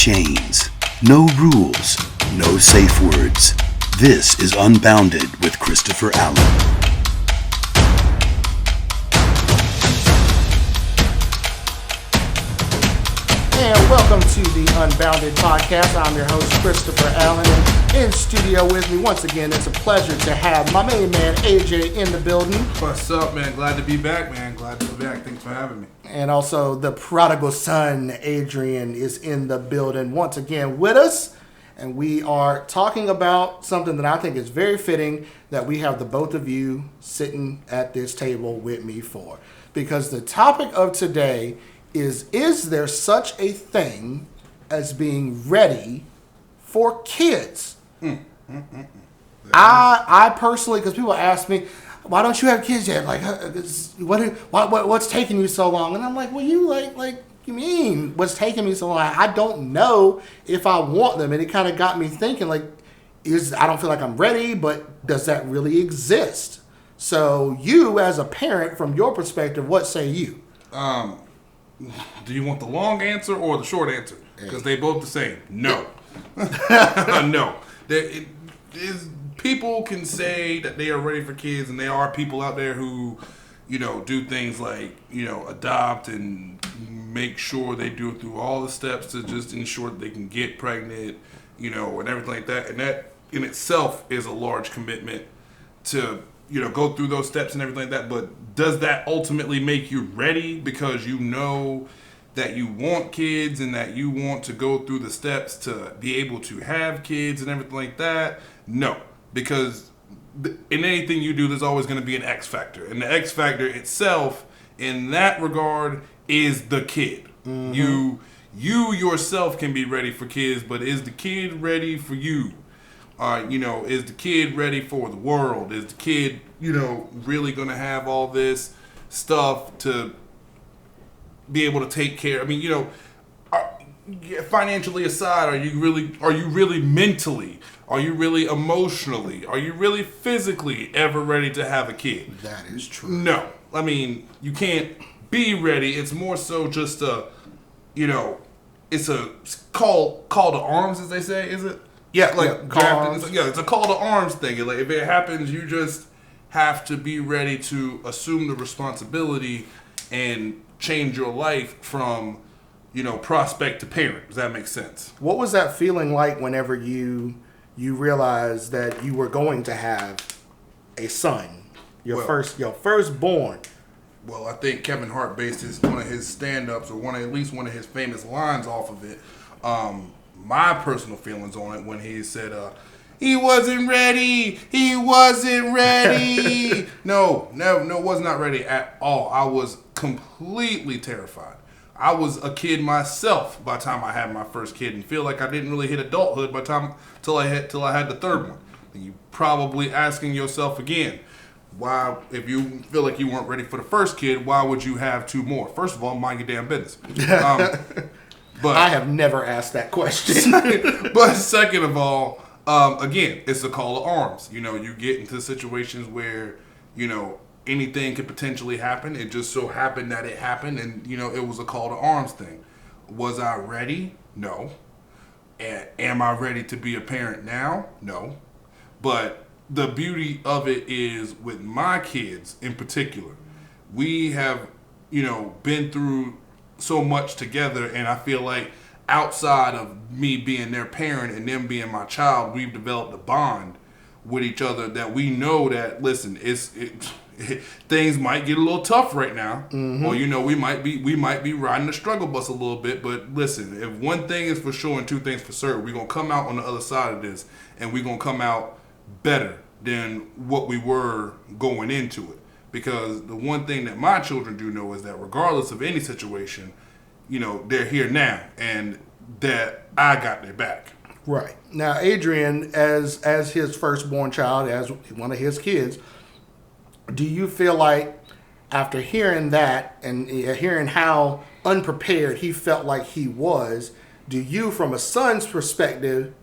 chains, no rules, no safe words. This is Unbounded with Christopher Allen. And welcome to the Unbounded podcast. I'm your host, Christopher Allen. And in studio with me, once again, it's a pleasure to have my main man, AJ, in the building. What's up, man? Glad to be back, man. Glad to be back. Thanks for having me. And also the prodigal son, Adrean, is in the building once again with us. And we are talking about something that I think is very fitting that we have the both of you sitting at this table with me for. Because the topic of today is there such a thing as being ready for kids? I personally, because people ask me, why don't you have kids yet? Like, what's taking you so long? And I'm like, well, you mean what's taking me so long? I don't know if I want them. And it kind of got me thinking, like, I don't feel like I'm ready, but does that really exist? So you, as a parent, from your perspective, what say you? Do you want the long answer or the short answer? Because they both the same. No. No. People can say that they are ready for kids, and there are people out there who, do things like, adopt and make sure they do it through all the steps to just ensure that they can get pregnant, and everything like that. And that in itself is a large commitment to, go through those steps and everything like that. But does that ultimately make you ready because you know that you want kids and that you want to go through the steps to be able to have kids and everything like that? No, because in anything you do, there's always going to be an X factor. And the X factor itself, in that regard, is the kid. Mm-hmm. You yourself can be ready for kids, but is the kid ready for you? Is the kid ready for the world? Is the kid, really going to have all this stuff to be able to take care? I mean, financially aside, are you really mentally? Are you really emotionally? Are you really physically ever ready to have a kid? That is true. No. I mean, you can't be ready. It's more so just it's a call to arms, as they say, is it? Yeah, it's a call to arms thing. Like, if it happens, you just have to be ready to assume the responsibility and change your life from, prospect to parent. Does that make sense? What was that feeling like whenever you realized that you were going to have a son, your firstborn? Well, I think Kevin Hart based one of his stand-ups, or at least one of his famous lines off of it. My personal feelings on it when he said, he wasn't ready. No, was not ready at all. I was completely terrified. I was a kid myself by the time I had my first kid, and feel like I didn't really hit adulthood by the time till I had the third one. And you probably asking yourself again, why, if you feel like you weren't ready for the first kid, why would you have two more? First of all, mind your damn business. But I have never asked that question. But second of all, again, it's a call to arms. You get into situations where, anything could potentially happen. It just so happened that it happened, and, it was a call to arms thing. Was I ready? No. Am I ready to be a parent now? No. But the beauty of it is, with my kids in particular, we have, been through so much together, and I feel like outside of me being their parent and them being my child, we've developed a bond with each other that we know that, listen, things might get a little tough right now, or we might be riding the struggle bus a little bit, but listen, if one thing is for sure and two things for certain, we're gonna come out on the other side of this, and we're gonna come out better than what we were going into it. Because the one thing that my children do know is that regardless of any situation, they're here now, and that I got their back. Right. Now, Adrian, as his firstborn child, as one of his kids, do you feel like, after hearing that and hearing how unprepared he felt like he was, do you, from a son's perspective,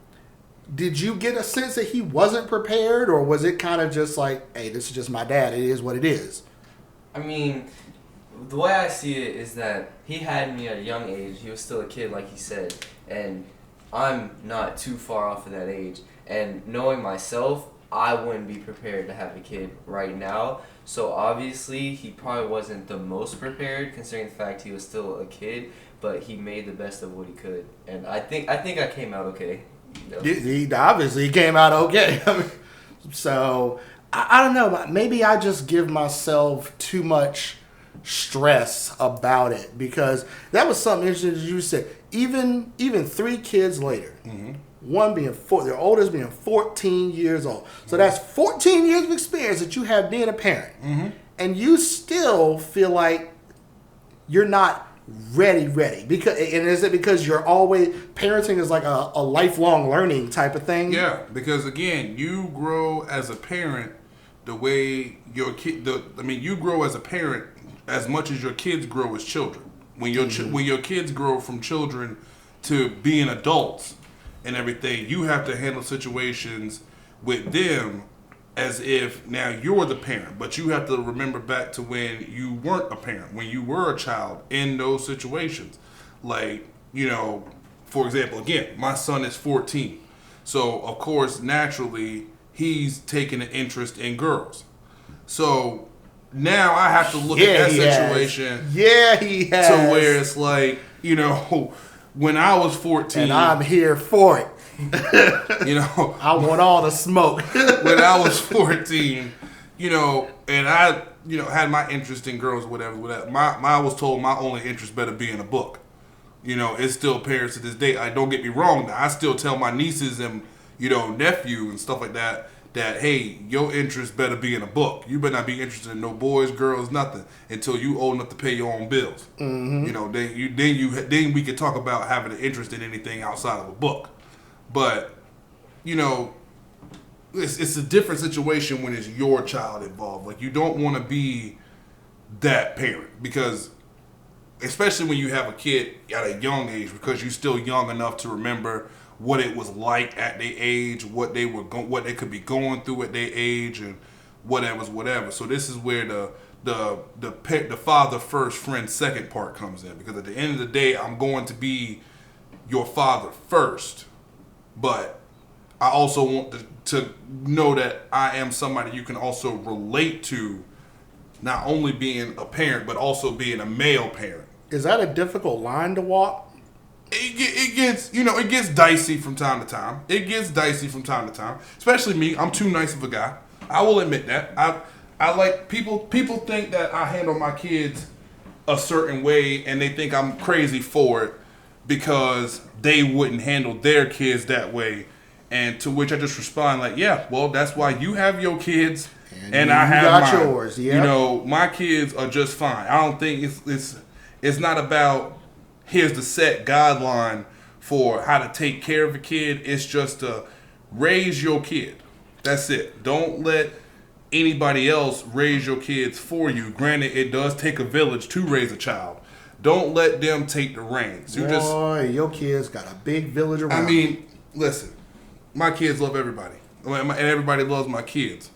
did you get a sense that he wasn't prepared, or was it kind of just like, hey, this is just my dad, it is what it is? I mean, the way I see it is that he had me at a young age. He was still a kid, like he said, and I'm not too far off of that age. And knowing myself, I wouldn't be prepared to have a kid right now. So obviously, he probably wasn't the most prepared, considering the fact he was still a kid. But he made the best of what he could, and I think I came out okay. You know? He obviously came out okay. So I don't know. Maybe I just give myself too much stress about it, because that was something interesting you said. Even 3 kids later, one being their oldest being 14 years old. So that's 14 years of experience that you have being a parent, and you still feel like you're not ready. Because, and is it because you're always parenting is like a lifelong learning type of thing? Yeah, because again, you grow as a parent the way your kid. You grow as a parent as much as your kids grow as children. When your kids grow from children to being adults and everything, you have to handle situations with them as if now you're the parent, but you have to remember back to when you weren't a parent, when you were a child in those situations. Like, for example, again, my son is 14. So, of course, naturally, he's taking an interest in girls. So, now I have to look at that situation. Yeah, he has. To where it's like, when I was 14. And I'm here for it. I want all the smoke. When I was 14, and I, had my interest in girls, whatever. I was told my only interest better be in a book. It's still parents to this day. Don't get me wrong. I still tell my nieces and, nephew and stuff like that, hey, your interest better be in a book. You better not be interested in no boys, girls, nothing until you old enough to pay your own bills. Then we could talk about having an interest in anything outside of a book. But, it's a different situation when it's your child involved. Like, you don't want to be that parent, because especially when you have a kid at a young age, because you're still young enough to remember what it was like at their age, what they could be going through at their age, and whatever. So this is where the father first, friend second part comes in, because at the end of the day, I'm going to be your father first. But I also want to know that I am somebody you can also relate to, not only being a parent, but also being a male parent. Is that a difficult line to walk? It gets dicey from time to time. Especially me. I'm too nice of a guy. I will admit that. I like people think that I handle my kids a certain way, and they think I'm crazy for it, because they wouldn't handle their kids that way. And to which I just respond like, yeah, well, that's why you have your kids and I have mine. Yours. Yeah. My kids are just fine. I don't think it's not about here's the set guideline for how to take care of a kid. It's just to raise your kid. That's it. Don't let anybody else raise your kids for you. Granted, it does take a village to raise a child. Don't let them take the reins. Your kids got a big village around. Listen, my kids love everybody, and everybody loves my kids,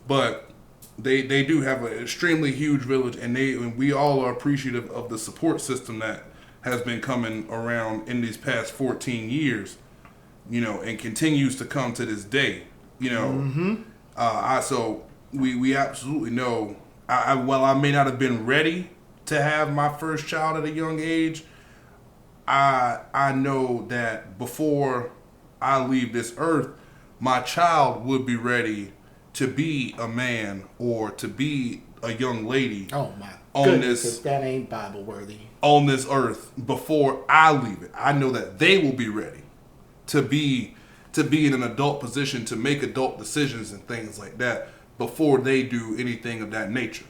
but they do have an extremely huge village, and we all are appreciative of the support system that has been coming around in these past 14 years, and continues to come to this day, So we absolutely know. While I may not have been ready to have my first child at a young age, I know that before I leave this earth, my child would be ready to be a man or to be a young lady. Oh my goodness, that ain't Bible worthy. On this earth before I leave it. I know that they will be ready to be in an adult position, to make adult decisions and things like that before they do anything of that nature.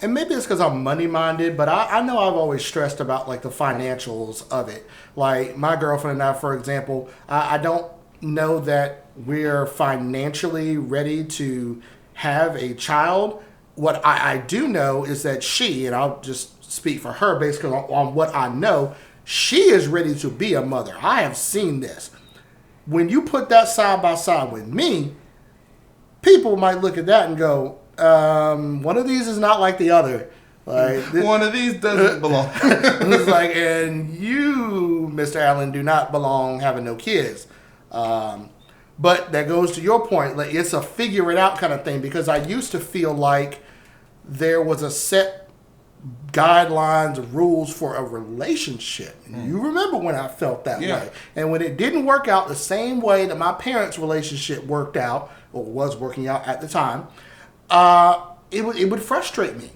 And maybe it's because I'm money-minded, but I know I've always stressed about, like, the financials of it. Like, my girlfriend and I, for example, I don't know that we're financially ready to have a child. What I do know is that she, and I'll just speak for her basically on what I know, she is ready to be a mother. I have seen this. When you put that side by side with me, people might look at that and go, one of these is not like the other. Like one of these doesn't belong. it's like, and you, Mr. Allen, do not belong having no kids. But that goes to your point. Like, it's a figure it out kind of thing, because I used to feel like there was a set guidelines, rules for a relationship. And you remember when I felt that way. And when it didn't work out the same way that my parents' relationship worked out, or was working out at the time, it would frustrate me.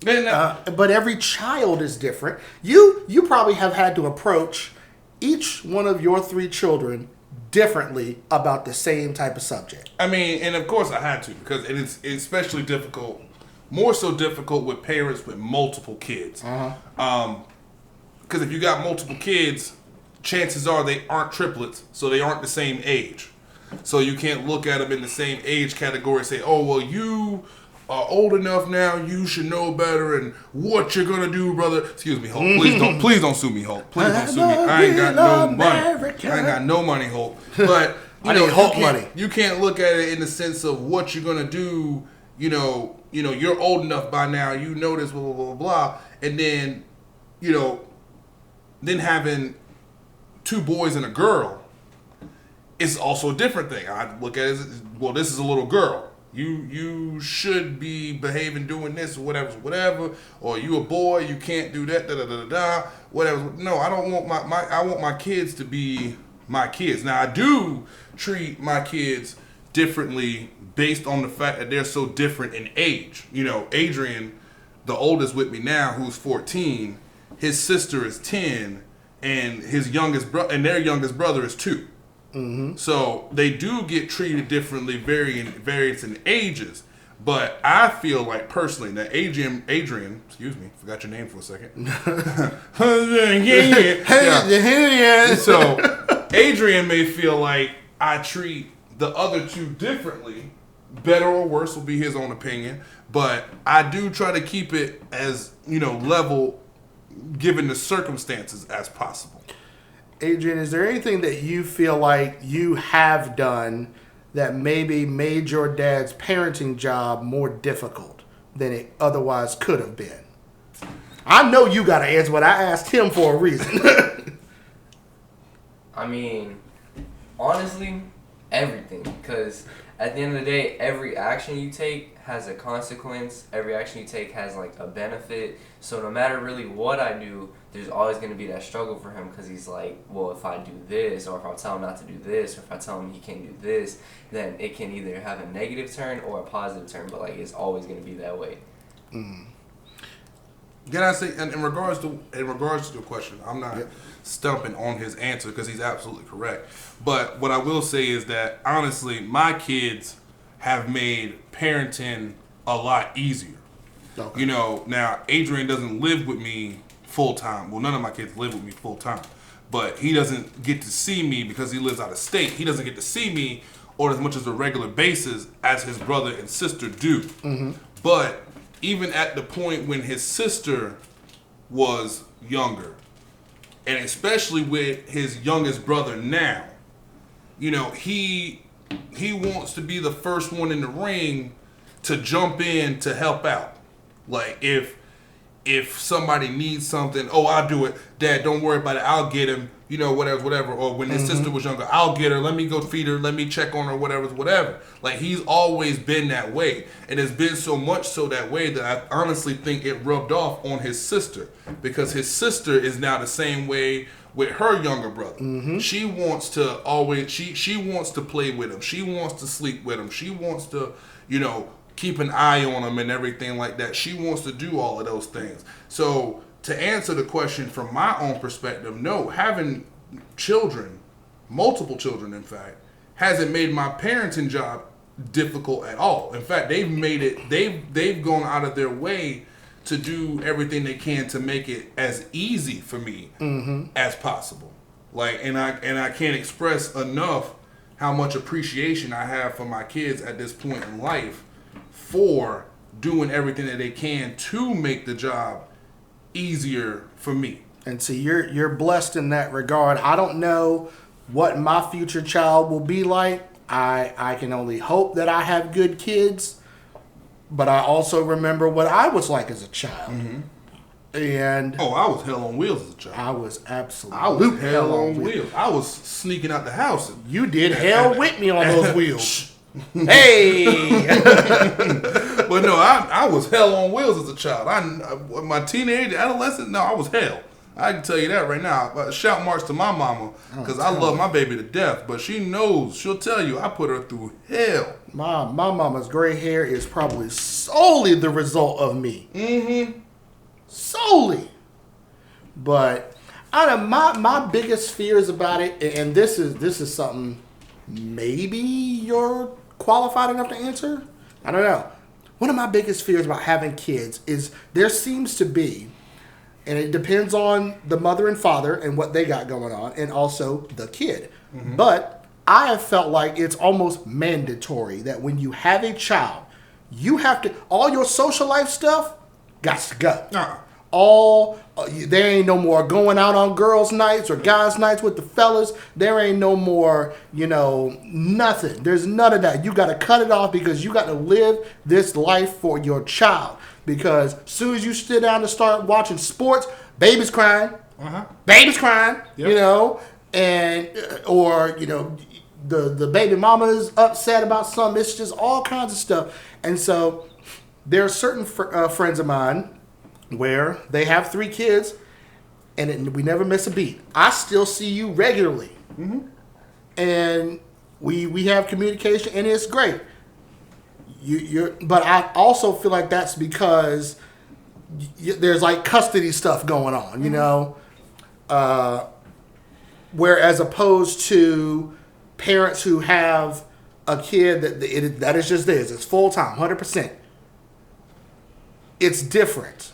But every child is different. You probably have had to approach each one of your 3 children differently about the same type of subject. I mean, and of course I had to, because it's especially difficult, more so difficult with parents with multiple kids. Because if you got multiple kids, chances are they aren't triplets, so they aren't the same age. So you can't look at them in the same age category and say, oh, well, you are old enough now, you should know better, and what you're gonna do, brother. Excuse me, Hulk. Please don't sue me, Hulk. Please don't sue me. I ain't got no money. I ain't got no money, Hulk. But I need Hulk money. You can't look at it in the sense of what you're gonna do. You're old enough by now. You know this, blah blah blah blah, and then, then having 2 boys and a girl is also a different thing. I look at it as, well, this is a little girl. You should be behaving, doing this, whatever. Or you a boy, you can't do that, whatever. No, I don't want I want my kids to be my kids. Now I do treat my kids differently based on the fact that they're so different in age. Adrian, the oldest with me now, who's 14, his sister is 10, and their youngest brother is 2. So they do get treated differently, various in ages. But I feel like personally that Adrian, excuse me, forgot your name for a second. So Adrian may feel like I treat the other 2 differently. Better or worse will be his own opinion. But I do try to keep it as, level given the circumstances as possible. Adrian, is there anything that you feel like you have done that maybe made your dad's parenting job more difficult than it otherwise could have been? I know you got to answer, but I asked him for a reason. I mean, honestly, everything. Because at the end of the day, every action you take has a consequence. Every action you take has like a benefit. So no matter really what I do, there's always going to be that struggle for him, because he's like, well, if I do this, or if I tell him not to do this, or if I tell him he can't do this, then it can either have a negative turn or a positive turn, but like it's always going to be that way. Can I say, in regards to the question, I'm not stumping on his answer because he's absolutely correct. But what I will say is that honestly, my kids have made parenting a lot easier. Okay. Now Adrian doesn't live with me full time. Well, none of my kids live with me full time, but he doesn't get to see me because he lives out of state. He doesn't get to see me on as much as a regular basis as his brother and sister do. But even at the point when his sister was younger, and especially with his youngest brother now, he wants to be the first one in the ring to jump in to help out. Like if somebody needs something, oh, I'll do it. Dad, don't worry about it. I'll get him. Whatever. Or when his sister was younger, I'll get her. Let me go feed her. Let me check on her. Whatever. Like, he's always been that way. And it's been so much so that way that I honestly think it rubbed off on his sister, because his sister is now the same way with her younger brother. She wants to always, she wants to play with him. She wants to sleep with him. She wants to, keep an eye on him and everything like that. She wants to do all of those things. So to answer the question from my own perspective, no, having children, multiple children in fact, hasn't made my parenting job difficult at all. In fact, they've made it, they've gone out of their way to do everything they can to make it as easy for me as possible. Like, and I can't express enough how much appreciation I have for my kids at this point in life for doing everything that they can to make the job easier for me. And see, you're blessed in that regard. I don't know what my future child will be like. I can only hope that I have good kids. but I also remember what I was like as a child. And Oh, I was hell on wheels as a child. I was absolutely I was hell on wheels. I was sneaking out the house. You did hell with me on those wheels. Hey! But no, I was hell on wheels as a child. My teenage, adolescent, no, I was hell. I can tell you that right now. Shout marks to my mama, because I love my baby to death. But she knows, she'll tell you, I put her through hell. My mama's gray hair is probably solely the result of me. Solely. But I don't know, my biggest fears about it, and this is something maybe you're qualified enough to answer. I don't know. One of my biggest fears about having kids is there seems to be, and it depends on the mother and father and what they got going on, and also the kid. But I have felt like it's almost mandatory that when you have a child, you have to, all your social life stuff got to go. There ain't no more going out on girls' nights or guys' nights with the fellas. There ain't no more, nothing. There's none of that. You got to cut it off because you got to live this life for your child. Because as soon as you sit down to start watching sports, baby's crying. Baby's crying, and or the baby mama is upset about something. It's just all kinds of stuff. And so there are certain friends of mine where they have 3 kids, and we never miss a beat. I still see you regularly, and we have communication, and it's great. But I also feel like that's because there's like custody stuff going on, whereas opposed to parents who have a kid that is just theirs, it's full time, 100%. It's different.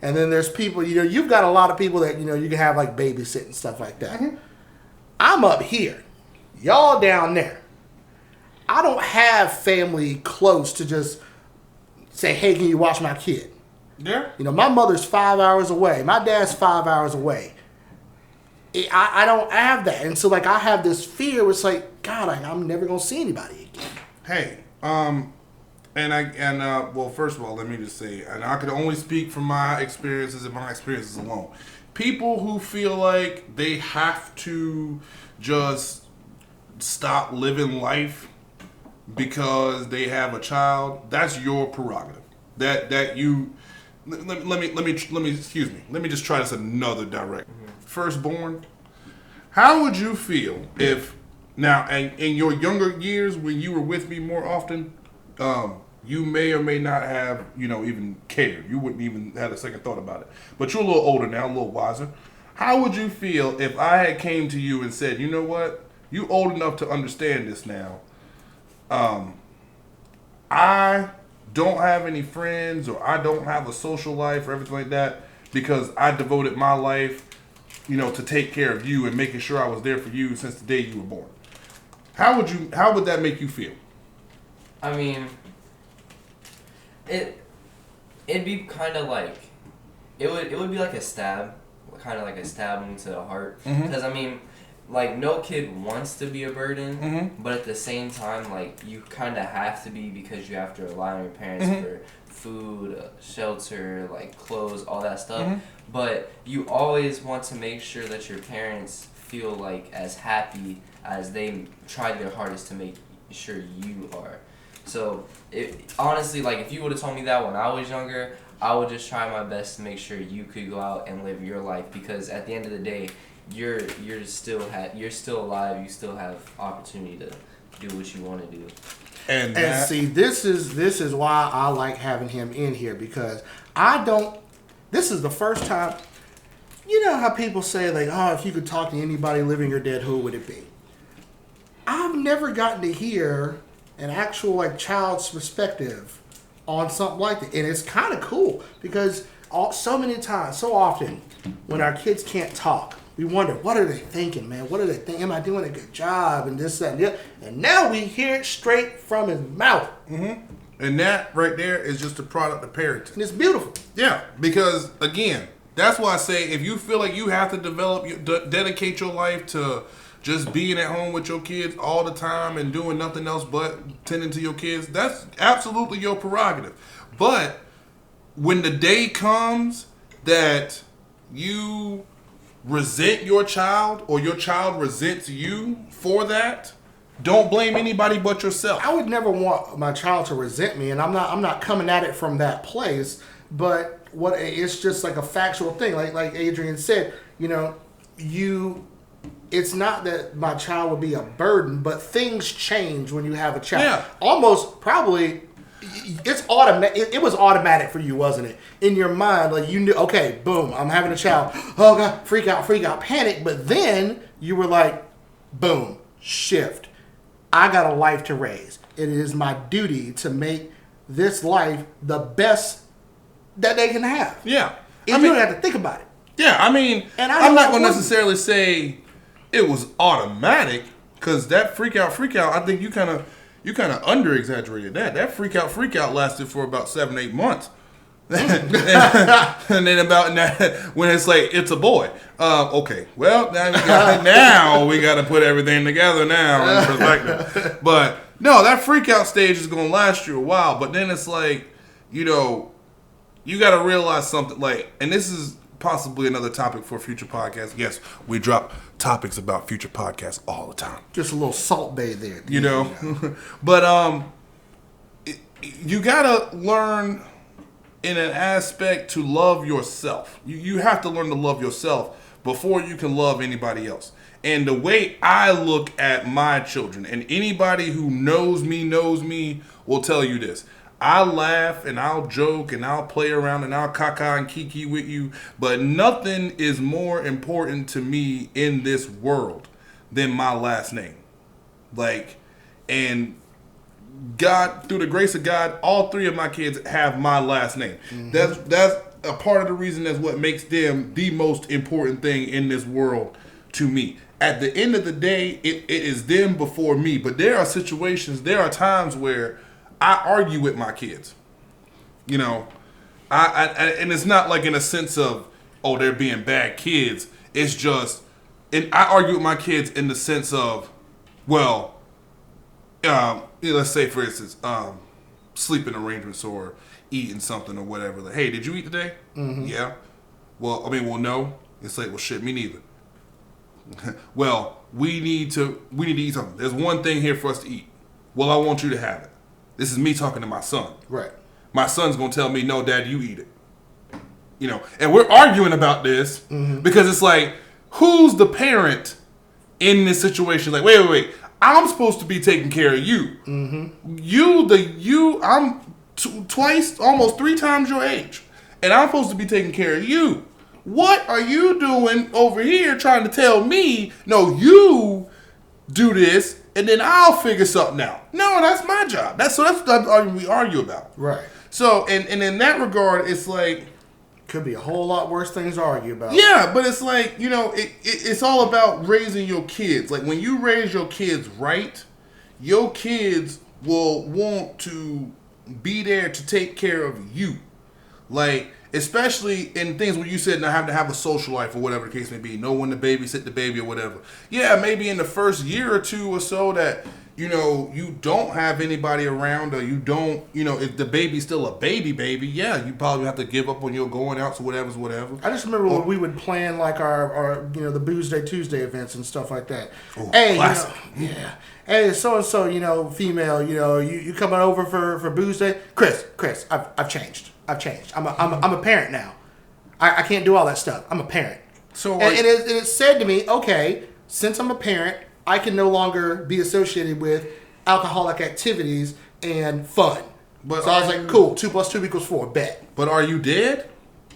And then there's people, you've got a lot of people that, you can have like babysit and stuff like that. I'm up here. Y'all down there. I don't have family close to just say, hey, can you watch my kid? Yeah. My mother's 5 hours away. My dad's 5 hours away. I don't have that. And so, I have this fear. It's like, God, I'm never going to see anybody again. Hey, well, first of all, let me just say, and I could only speak from my experiences and my experiences alone. People who feel like they have to just stop living life because they have a child, that's your prerogative. Let me just try this another direction. Firstborn, how would you feel if now in your younger years when you were with me more often, you may or may not have, even cared. You wouldn't even have a second thought about it. But you're a little older now, a little wiser. How would you feel if I had came to you and said, you know what? You old enough to understand this now. I don't have any friends or I don't have a social life or everything like that because I devoted my life, to take care of you and making sure I was there for you since the day you were born. How would that make you feel? I mean, it'd be kind of like, it would be like a stab, kind of like a stab into the heart. Because no kid wants to be a burden, but at the same time, you kind of have to be because you have to rely on your parents for food, shelter, clothes, all that stuff. But you always want to make sure that your parents feel as happy as they tried their hardest to make sure you are. So, honestly, if you would have told me that when I was younger, I would just try my best to make sure you could go out and live your life because at the end of the day, you're still alive. You still have opportunity to do what you want to do. And see, this is why I like having him in here because this is the first time. You know how people say if you could talk to anybody living or dead, who would it be? I've never gotten to hear an actual child's perspective on something like that, and it's kind of cool because so often when our kids can't talk, we wonder, what are they thinking, man? What are they thinking? Am I doing a good job? And this, that, and that. And now we hear it straight from his mouth. And that right there is just a product of parenting. And it's beautiful. Yeah, because again, that's why I say if you feel like you have to dedicate your life to just being at home with your kids all the time and doing nothing else but tending to your kids, that's absolutely your prerogative. But when the day comes that you resent your child or your child resents you for that, don't blame anybody but yourself. I would never want my child to resent me, and I'm not coming at it from that place. But it's just like a factual thing. Like Adrian said, it's not that my child would be a burden, but things change when you have a child. Yeah. Almost probably. It's automatic. It was automatic for you, wasn't it? In your mind, like you knew, okay, boom, I'm having a child. Oh God, freak out, panic. But then you were like, boom, shift. I got a life to raise. It is my duty to make this life the best that they can have. Yeah. And you don't have to think about it. Yeah, I mean, I'm not going to necessarily say it was automatic, because that freak out, I think you kind of under exaggerated that. That freak out lasted for about 7-8 months. and then when it's like, it's a boy. Okay, well, now we got to put everything together now in perspective. But no, that freak out stage is going to last you a while. But then it's like, you got to realize something, like, and this is possibly another topic for a future podcast. Yes, we drop topics about future podcasts all the time. Just a little salt bay there. But you gotta learn in an aspect to love yourself. You have to learn to love yourself before you can love anybody else. And the way I look at my children, and anybody who knows me will tell you this. I laugh and I'll joke and I'll play around and I'll caca and kiki with you, but nothing is more important to me in this world than my last name. And God, through the grace of God, all 3 of my kids have my last name. Mm-hmm. That's a part of the reason that's what makes them the most important thing in this world to me. At the end of the day, it is them before me. But there are times where I argue with my kids, and it's not like in a sense of, oh, they're being bad kids. It's just, and I argue with my kids in the sense of, well, let's say for instance, sleeping arrangements or eating something or whatever. Like, hey, did you eat today? Mm-hmm. Yeah. Well, no. It's like, well, shit, me neither. Well, we need to eat something. There's one thing here for us to eat. Well, I want you to have it. This is me talking to my son. Right. My son's going to tell me, no, Dad, you eat it. And we're arguing about this because it's like, who's the parent in this situation? Like, wait. I'm supposed to be taking care of you. Mm-hmm. I'm twice, almost 3 times your age. And I'm supposed to be taking care of you. What are you doing over here trying to tell me, no, you do this, and then I'll figure something out? No, that's my job. That's what we argue about. Right. So, and in that regard, it's like, could be a whole lot worse things to argue about. Yeah, but it's like, it's all about raising your kids. Like, when you raise your kids right, your kids will want to be there to take care of you. Like, especially in things where you said now have to have a social life or whatever the case may be. Know when to babysit the baby or whatever. Yeah, maybe in the first year or 2 or so that, you don't have anybody around, or you don't, if the baby's still a baby, yeah, you probably have to give up on your going out, so whatever's whatever. I just remember when we would plan like our the Booze Day Tuesday events and stuff like that. Oh, hey, classic. Yeah. Hey, so-and-so, female, you coming over for Booze Day? Chris, I've changed. I'm a parent now. I can't do all that stuff. I'm a parent. So and it said to me, okay, since I'm a parent, I can no longer be associated with alcoholic activities and fun. So I was like, cool, 2 + 2 = 4, bet. But are you dead?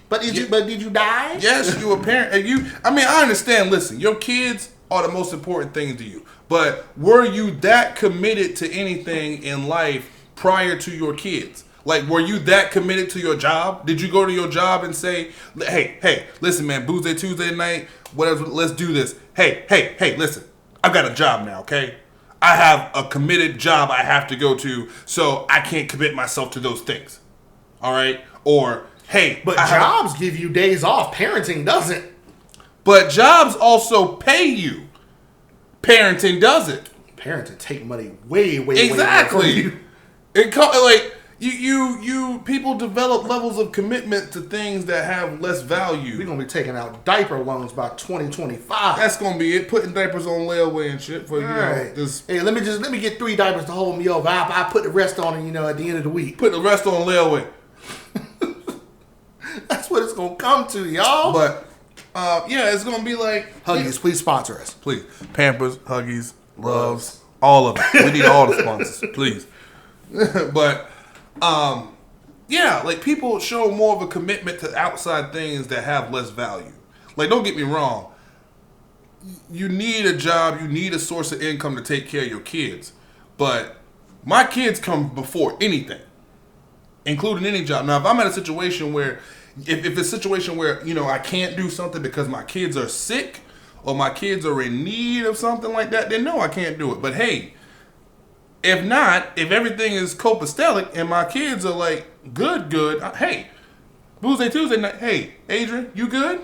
But did you die? Yes, you're a parent. And I understand, listen, your kids are the most important things to you. But were you that committed to anything in life prior to your kids? Like, were you that committed to your job? Did you go to your job and say, hey, listen, man, Booze Day Tuesday night, whatever, let's do this. Hey, listen, I've got a job now, okay? I have a committed job I have to go to, so I can't commit myself to those things. All right? Or, hey. But jobs give you days off. Parenting doesn't. But jobs also pay you. Parenting doesn't. Parenting take money way exactly. away from you. You people develop levels of commitment to things that have less value. We're gonna be taking out diaper loans by 2025. That's gonna be it. Putting diapers on layaway and shit for just hey, let me get 3 diapers to hold me over. I put the rest on, at the end of the week. put the rest on layaway. That's what it's gonna come to, y'all. But it's gonna be like Huggies, please sponsor us. please. Pampers, Huggies, Loves, all of it. We need all the sponsors, please. But like people show more of a commitment to outside things that have less value. Like, don't get me wrong. You need a job, you need a source of income to take care of your kids. But my kids come before anything, including any job. Now, if I'm in a situation where, if it's a situation where, I can't do something because my kids are sick or my kids are in need of something like that, then no, I can't do it. But hey, if not, if everything is copacetic and my kids are like good, hey, Tuesday night, hey, Adrian, you good?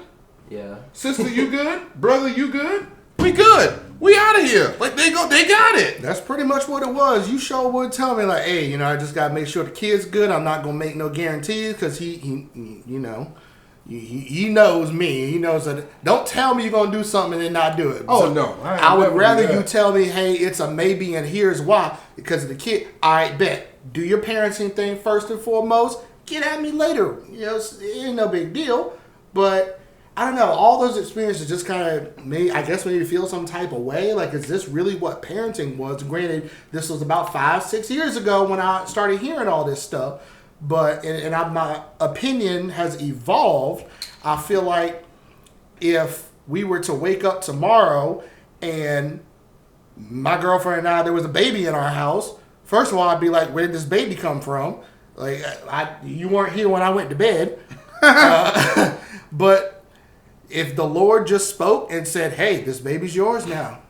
Yeah. Sister, you good? Brother, you good? We good. We out of here. Like, they got it. That's pretty much what it was. You sure would tell me, like, hey, I just gotta make sure the kid's good. I'm not gonna make no guarantees because he knows me. He knows that. Don't tell me you're gonna do something and then not do it. Oh So no, I would rather you tell me, hey, it's a maybe and here's why. Because of the kid. I bet. Do your parenting thing first and foremost. Get at me later. It ain't no big deal. But I don't know. All those experiences just kind of made you feel some type of way. Like, is this really what parenting was? Granted, this was about 5-6 years ago when I started hearing all this stuff. But my opinion has evolved. I feel like if we were to wake up tomorrow and my girlfriend and I, there was a baby in our house, first of all, I'd be like, where did this baby come from? Like, you weren't here when I went to bed. But if the Lord just spoke and said, hey, this baby's yours now,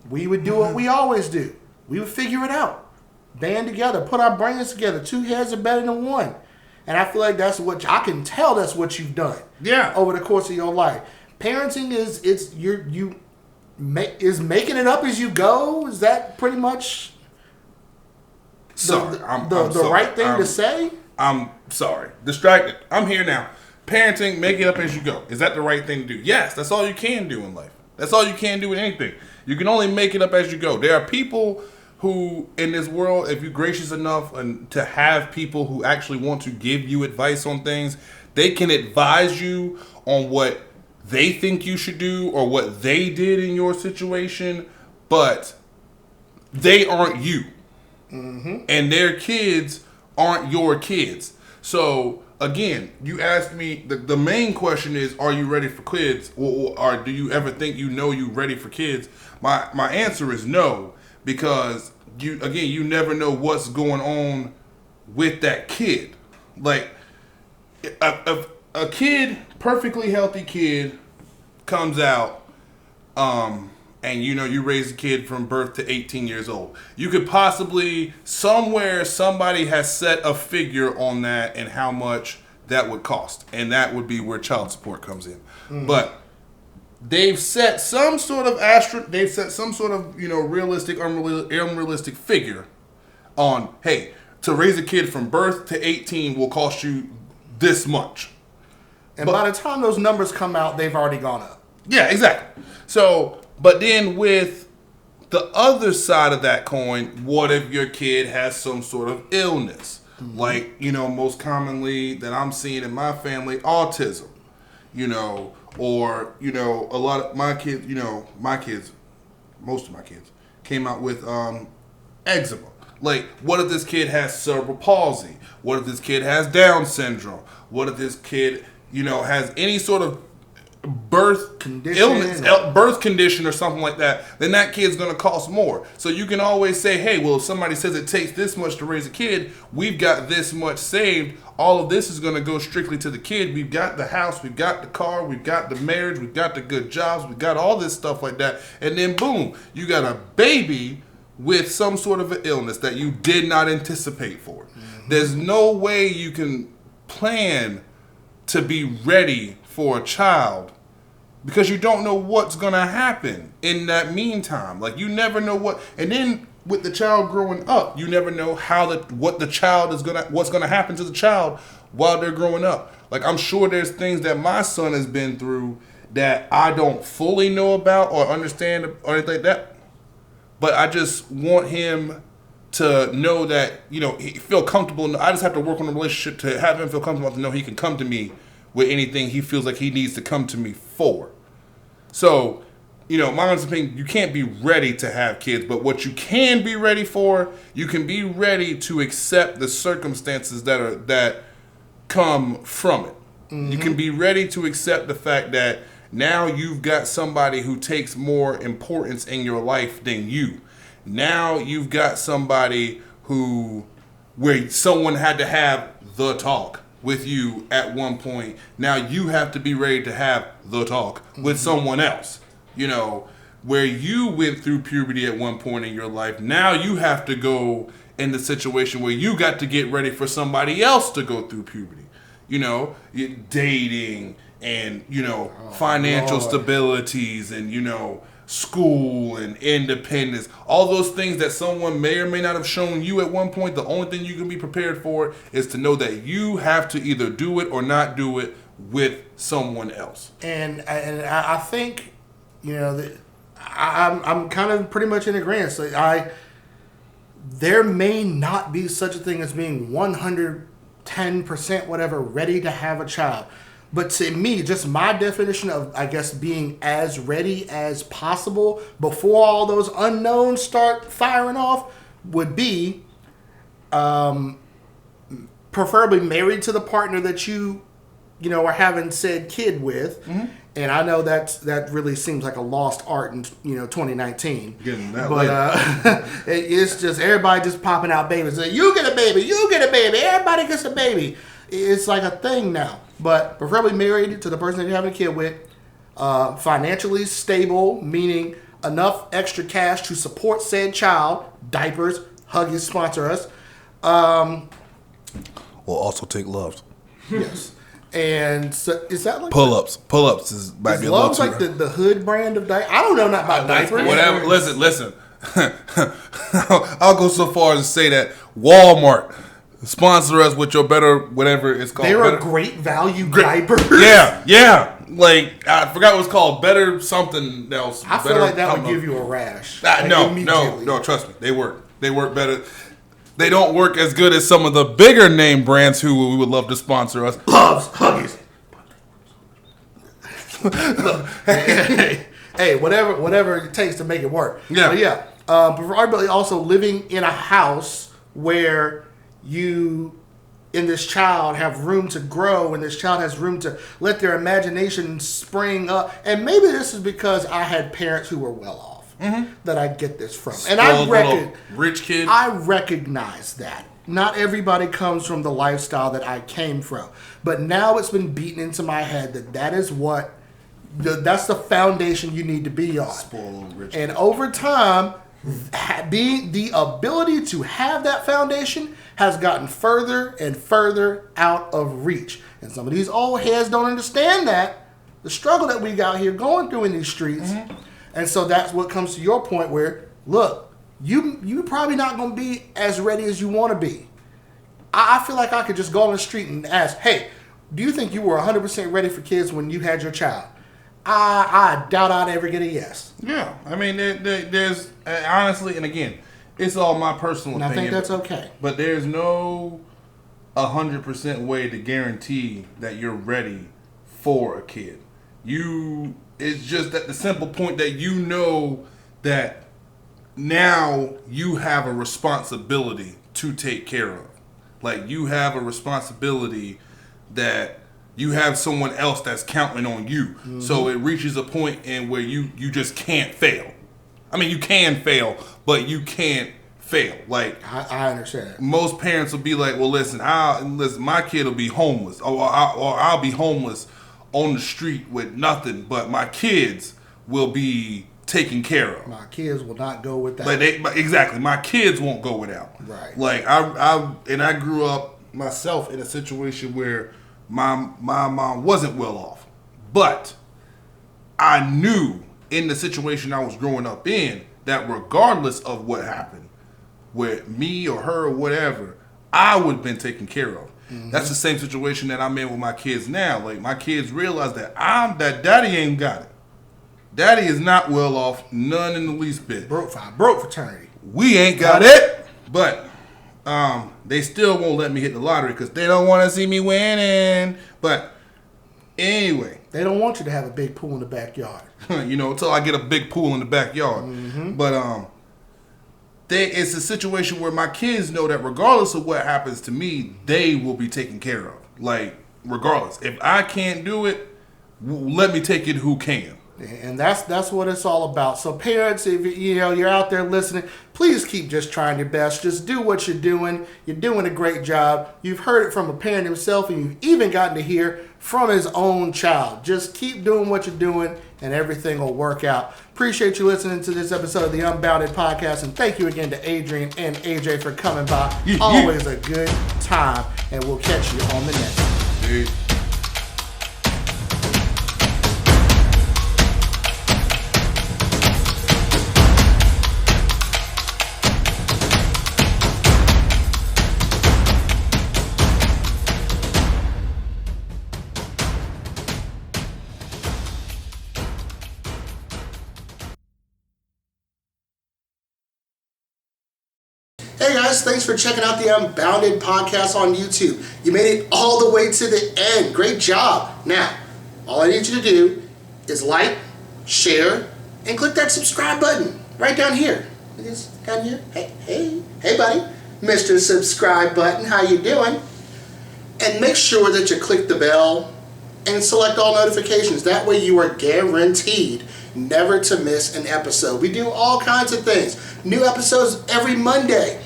we would do what we always do. We would figure it out. Band together, put our brains together. 2 heads are better than 1. And I feel like that's what I can tell that's what you've done. Yeah. Over the course of your life. Parenting is making it up as you go. Is that pretty much sorry. the right thing to say? I'm sorry. Distracted. I'm here now. Parenting, make it up as you go. Is that the right thing to do? Yes, that's all you can do in life. That's all you can do in anything. You can only make it up as you go. There are people who, in this world, if you're gracious enough and to have people who actually want to give you advice on things, they can advise you on what they think you should do or what they did in your situation, but they aren't you. Mm-hmm. And their kids aren't your kids. So, again, you asked me, the main question is, are you ready for kids? Or do you ever think you're ready for kids? My answer is no, because you never know what's going on with that kid. Like, a kid, perfectly healthy kid, comes out, and you raise a kid from birth to 18 years old. You could possibly, somebody has set a figure on that and how much that would cost. And that would be where child support comes in. Mm. But they've set some sort of realistic, unrealistic figure on, hey, to raise a kid from birth to 18 will cost you this much. And by the time those numbers come out, they've already gone up. Yeah, exactly. So, but then with the other side of that coin, what if your kid has some sort of illness? Mm-hmm. Like, most commonly that I'm seeing in my family, autism, or, a lot of my kids, most of my kids came out with eczema. Like, what if this kid has cerebral palsy? What if this kid has Down syndrome? What if this kid, has any sort of birth condition or something like that? Then that kid's going to cost more. So you can always say, hey, well, if somebody says it takes this much to raise a kid, we've got this much saved. All of this is going to go strictly to the kid. We've got the house, we've got the car, we've got the marriage, we've got the good jobs, we've got all this stuff like that. And then boom, you got a baby with some sort of an illness that you did not anticipate for. Mm-hmm. There's no way you can plan to be ready for a child because you don't know what's going to happen in that meantime. Like, you never know what. And then with the child growing up. You never know what's gonna happen to the child while they're growing up. Like, I'm sure there's things that my son has been through that I don't fully know about or understand or anything like that. But I just want him to know that, he feel comfortable. I just have to work on the relationship to have him feel comfortable to know he can come to me with anything he feels like he needs to come to me for. So, my honest opinion, you can't be ready to have kids, but what you can be ready for, you can be ready to accept the circumstances that come from it. Mm-hmm. You can be ready to accept the fact that now you've got somebody who takes more importance in your life than you. Now you've got somebody where someone had to have the talk with you at one point. Now you have to be ready to have the talk with someone else. Where you went through puberty at one point in your life, now you have to go in the situation where you got to get ready for somebody else to go through puberty. Dating and, financial stabilities and, school and independence. All those things that someone may or may not have shown you at one point, the only thing you can be prepared for is to know that you have to either do it or not do it with someone else. And I think, I'm kind of pretty much in agreement. So there may not be such a thing as being 110% whatever ready to have a child. But to me, just my definition of, I guess, being as ready as possible before all those unknowns start firing off would be preferably married to the partner that you are having said kid with. Mm-hmm. And I know that really seems like a lost art in 2019. Getting that but it's just everybody just popping out babies. Like, you get a baby, everybody gets a baby. It's like a thing now. But preferably married to the person that you're having a kid with, financially stable, meaning enough extra cash to support said child, diapers, Huggies sponsor us. We'll also take Loves. Yes. And so, is that like Pull-ups? Pull-ups might be a Love's like the hood brand of diapers? I don't know nothing about diapers. Whatever. Listen. I'll go so far as to say that Walmart sponsor us with your better whatever it's called. They're a great value diapers. Yeah. Like, I forgot what it's called. Better something else. I feel like that would give you a rash. No. Trust me. They work. They work better. They don't work as good as some of the bigger name brands who we would love to sponsor us. Loves, Huggies. hey, whatever it takes to make it work. Yeah. But yeah. Probably also living in a house where you and this child have room to grow and this child has room to let their imagination spring up. And maybe this is because I had parents who were well off. Mm-hmm. That I get this from. And rich kid. I recognize that. Not everybody comes from the lifestyle that I came from. But now it's been beaten into my head that's the foundation you need to be on. Spoiled rich and over time, the ability to have that foundation has gotten further and further out of reach. And some of these old heads don't understand that. The struggle that we got here going through in these streets. Mm-hmm. And so that's what comes to your point where, look, you probably not going to be as ready as you want to be. I feel like I could just go on the street and ask, hey, do you think you were 100% ready for kids when you had your child? I doubt I'd ever get a yes. Yeah. I mean, there's honestly, and again, it's all my personal opinion. I think that's okay. But there's no 100% way to guarantee that you're ready for a kid. It's just at the simple point that you know that now you have a responsibility to take care of. Like, you have a responsibility that you have someone else that's counting on you. Mm-hmm. So it reaches a point in where you just can't fail. I mean, you can fail, but you can't fail. Like, I understand. Most parents will be like, well, listen, my kid will be homeless, or I'll be homeless on the street with nothing, but my kids will be taken care of. My kids will not go without. Exactly, my kids won't go without. Right. Like I grew up myself in a situation where my mom wasn't well off, but I knew in the situation I was growing up in that regardless of what happened, with me or her or whatever, I would have been taken care of. That's the same situation that I'm in with my kids now. Like, my kids realize that daddy ain't got it. Daddy is not well off, none in the least bit. Broke fraternity. We ain't got it. But they still won't let me hit the lottery because they don't want to see me winning. But anyway. They don't want you to have a big pool in the backyard. Until I get a big pool in the backyard. But it's a situation where my kids know that regardless of what happens to me, they will be taken care of. Like, regardless. If I can't do it, let me take it who can. And that's what it's all about. So parents, if you're out there listening, please keep just trying your best. Just do what you're doing. You're doing a great job. You've heard it from a parent himself, and you've even gotten to hear from his own child. Just keep doing what you're doing, and everything will work out. Appreciate you listening to this episode of the Unbounded podcast, and thank you again to Adrian and AJ for coming by. Always a good time, and we'll catch you on the next. Dude. Hey guys, thanks for checking out the Unbounded podcast on YouTube. You made it all the way to the end. Great job. Now, all I need you to do is like, share, and click that subscribe button right down here. It is down here. Hey buddy. Mr. Subscribe button, how you doing? And make sure that you click the bell and select all notifications. That way you are guaranteed never to miss an episode. We do all kinds of things. New episodes every Monday.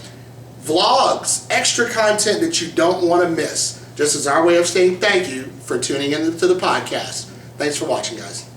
Vlogs, extra content that you don't want to miss. Just as our way of saying thank you for tuning in to the podcast. Thanks for watching, guys.